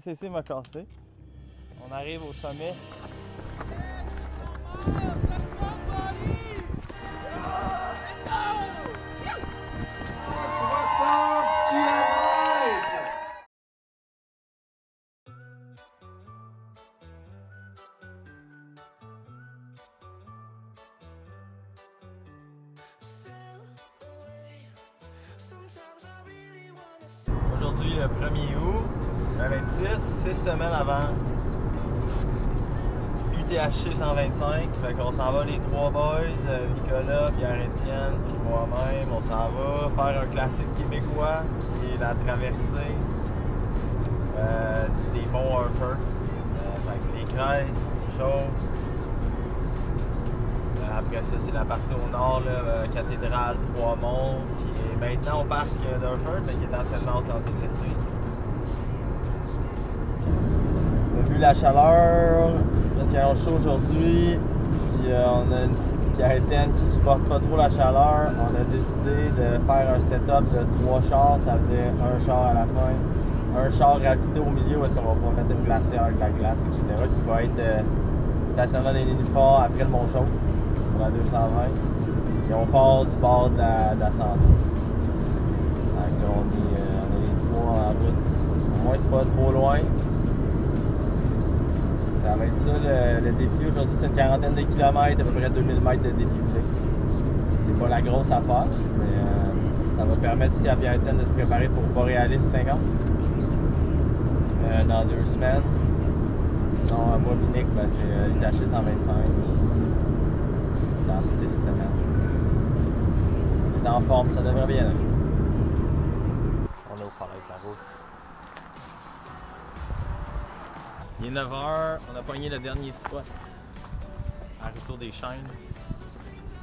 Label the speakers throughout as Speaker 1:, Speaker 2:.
Speaker 1: CC m'a cassé. On arrive au sommet. Aujourd'hui, le 1er août 2026, 6 semaines avant UTHC 125. Fait qu'on s'en va les trois boys, Nicolas, Pierre-Étienne, puis moi-même. On s'en va faire un classique québécois qui est la traversée des monts Harford. Fait que les crêtes, les choses. Après ça, c'est la partie au nord, là, cathédrale Trois-Monts, qui est maintenant au parc d'Harford, mais qui est anciennement au sentier de l'Estrie. On a vu la chaleur, là c'est chaud aujourd'hui, puis on a une Pierre-Étienne qui supporte pas trop la chaleur. On a décidé de faire un setup de 3 chars, ça veut dire un char à la fin, un char ravité au milieu où est-ce qu'on va pouvoir mettre une glacière, de la glace, etc. qui va être stationnement des lignes forts après le Mont-Chauve. Sur la 220, et on part du bord de la 112. Donc on est les trois en route. Au moins c'est pas trop loin. Ça va être ça le défi aujourd'hui, c'est une quarantaine de kilomètres, à peu près 2000 mètres de dénivelé. C'est pas la grosse affaire, mais ça va permettre aussi à Pierre-Étienne de se préparer pour Borealis 50 dans 2 semaines. Sinon, moi, Binic, ben, c'est UTHC 125. Dans 6 semaines. On est en forme, ça devrait bien aller. On est au Falaise la route. Il est 9h, on a pogné le dernier spot à Retour des Chênes.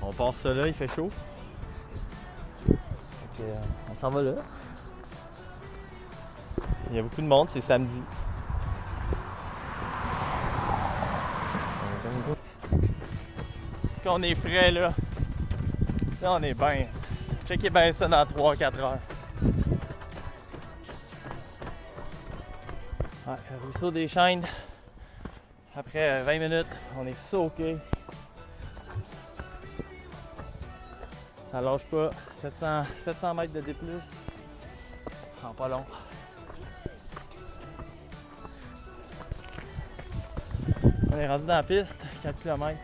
Speaker 1: On part ça là, il fait chaud. Donc, on s'en va là. Il y a beaucoup de monde, c'est samedi. Qu'on est frais là. Là on est bien. Checkez bien ça dans 3-4 heures. Ouais, Ruisseau des Chênes. Après 20 minutes, on est soaké. Ça lâche pas. 700 mètres de D+. En pas long. On est rendu dans la piste, 4 km.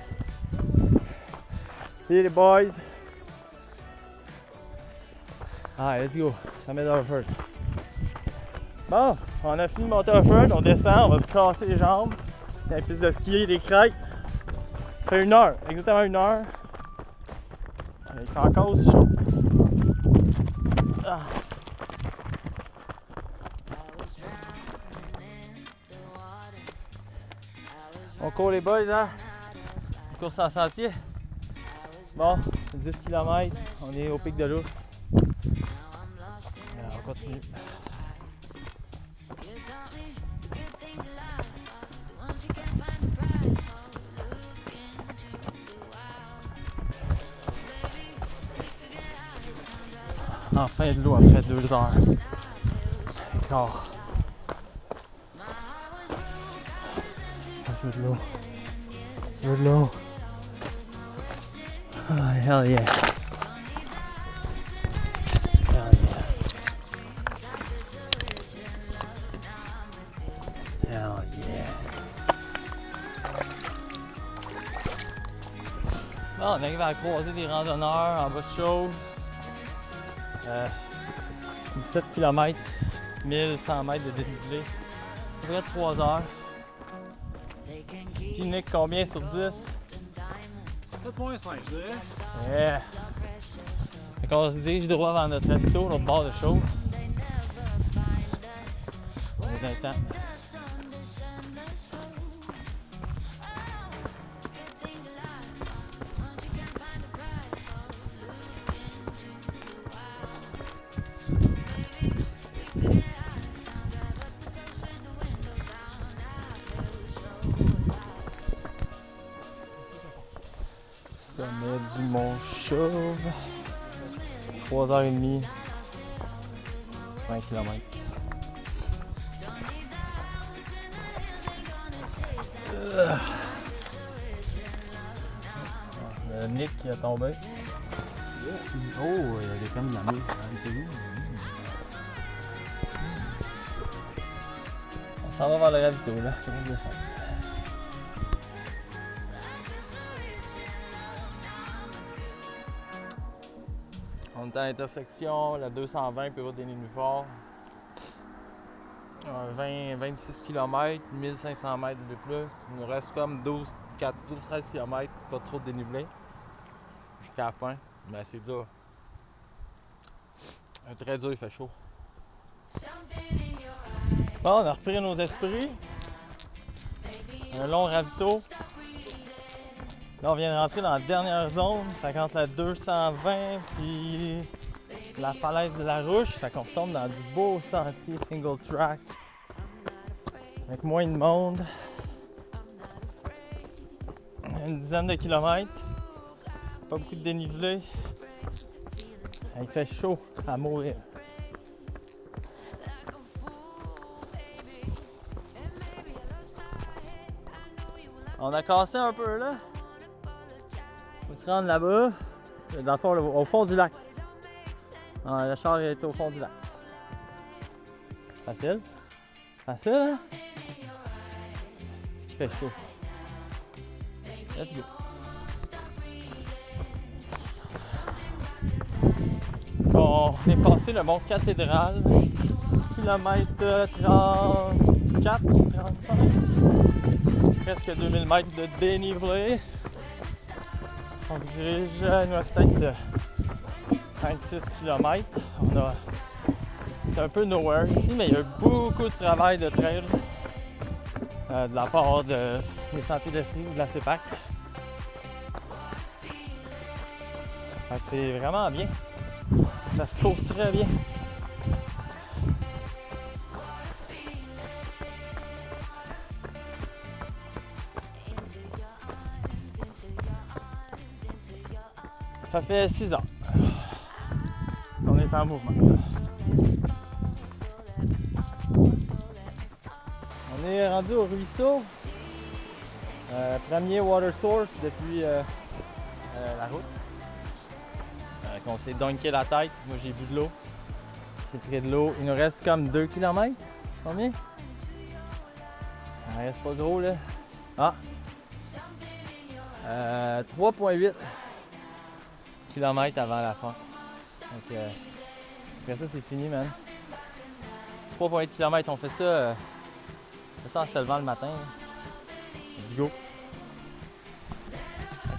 Speaker 1: Hey les boys! Ah, let's go! Ça met d'Harford. Bon, on a fini de monter Harford, on descend, on va se casser les jambes. C'est une piste de ski, des crêtes. Ça fait 1 heure, exactement 1 heure. Il fait encore aussi chaud. Ah. On court les boys, hein? Course en sentier. Bon, 10 km, on est au pic de l'ours. On continue. Enfin de l'eau après 2 heures. Encore. Je veux de l'eau. Je veux de l'eau. Oh, hell yeah. Hell yeah. Hell yeah. Bon, on arrive à croiser des randonneurs en bas de Chauve. 17 km, 1100 mètres de dénivelé. À peu près 3 heures. Nick, combien sur 10?
Speaker 2: 7.5, je dirais.
Speaker 1: Yeah! Fait qu'on se dirige droit vers notre ravito, l'autre bord de Chauve. On est dans le temps. Sommet du Mont-Chauve. 3h30. 20 km. Le Nick qui a tombé.
Speaker 2: Oh, il y avait comme de la mousse dans le pays.
Speaker 1: On s'en va vers le ravito là, je vais descendre. On est à l'intersection, la 220 puis route des Nénuphars. 26 km, 1500 mètres de plus. Il nous reste comme 12-13 km, pas trop de dénivelé. Jusqu'à la fin, mais c'est dur. Très dur, il fait chaud. Bon, on a repris nos esprits. Un long ravito. Là, on vient de rentrer dans la dernière zone. Fait qu'entre la 220 puis la falaise de la Rouche, fait qu'on tombe dans du beau sentier single track. Avec moins de monde. Une dizaine de kilomètres. Pas beaucoup de dénivelé. Il fait chaud à mourir. On a cassé un peu là. Faut se rendre là-bas. Dans le fond, au fond du lac. Le char est au fond du lac. Facile? Facile, hein? Il fait chaud. Let's go. Bon, on est passé le mont Cathédrale. Kilomètre 34, 35. Presque 2000 mètres de dénivelé. On se dirige, il nous reste peut-être de 5-6 km. C'est un peu nowhere ici, mais il y a beaucoup de travail de trail de la part des sentiers d'Estrie ou de la CEPAC. Fait que c'est vraiment bien. Ça se court très bien. Ça fait 6 heures. On est en mouvement. On est rendu au ruisseau. Premier water source depuis la route. On s'est dunké la tête. Moi j'ai bu de l'eau. J'ai pris de l'eau. Il nous reste comme 2 km. Combien? Il reste pas gros là. Ah! 3,8 km avant la fin. Donc, après ça, c'est fini, man. 3,8 km, on fait ça en se levant le matin. Let's go.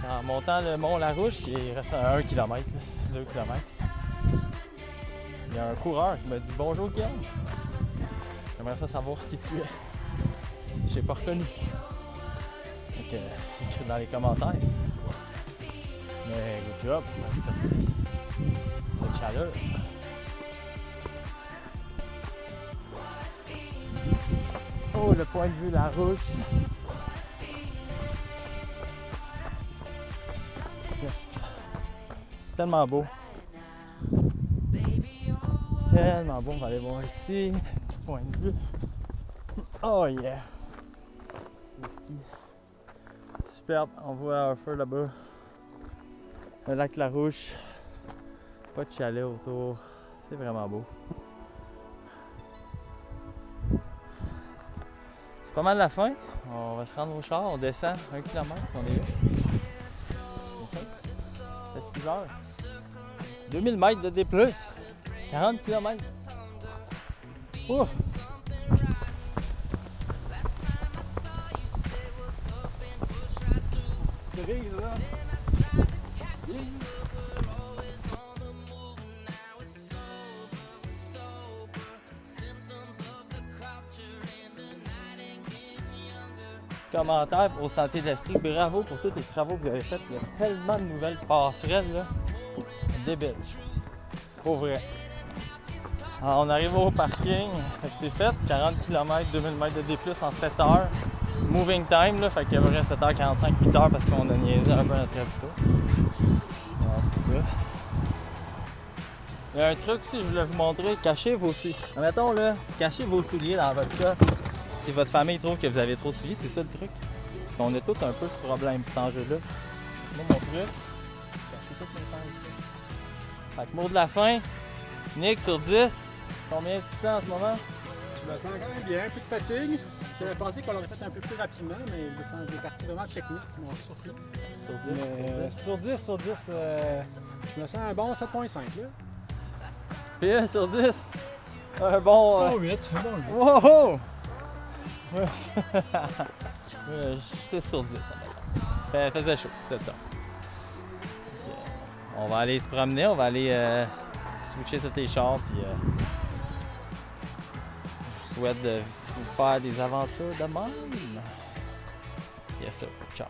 Speaker 1: En montant le mont La Rouche, il reste à 1 km, 2 km. Il y a un coureur qui m'a dit bonjour Guillaume. J'aimerais ça savoir qui tu es. Je l'ai pas reconnu. Donc, écris dans les commentaires. Mais good job, on m'a sorti cette chaleur. Oh, le point de vue de La Rouche. Yes. C'est tellement beau. Tellement beau, on va aller voir ici. Petit point de vue. Oh yeah. Le ski. Superbe, on voit un feu là-bas. Le lac La Rouche. Pas de chalet autour. C'est vraiment beau. C'est pas mal la fin. On va se rendre au char, on descend 1 km, on est là. Ça fait 6 heures. 2000 mètres de D+. 40 km. Ouf! Brise là. Commentaire au Sentier de l'Estrie, bravo pour tous les travaux que vous avez faits. Il y a tellement de nouvelles passerelles là. Débile. Pour vrai. Alors, on arrive au parking. C'est fait. 40 km, 2000 mètres de D+, en 7 heures. Moving time, là, fait qu'il y a à peu près 7h45, 8h parce qu'on a niaisé un peu notre ravito. C'est ça. Il y a un truc aussi que je voulais vous montrer, cachez vos souliers. Mettons là, cachez vos souliers dans votre coffre. Si votre famille trouve que vous avez trop de souliers, c'est ça le truc.
Speaker 2: qu'on a tous un peu ce problème, cet enjeu-là. Moi, mon truc, cacher toutes mes fans ici. Fait que mot de la fin, Nick sur 10, combien tu te sens en ce moment?
Speaker 3: Je me sens quand même bien, un peu de fatigue. J'avais pensé qu'on l'aurait fait un peu plus rapidement, mais des parties vraiment techniques qui m'ont surpris.
Speaker 2: Sur 10?
Speaker 3: Sur 10, je me sens un bon 7.5 là.
Speaker 2: Puis 1 sur 10, un bon...
Speaker 3: 8, un bon 8.
Speaker 2: Wow! Ouais, 6 sur 10, ça va. Faisait chaud, c'est ça. On va aller se promener, on va aller switcher sur tes chars, puis je souhaite de vous faire des aventures de même. Yes sir, ciao.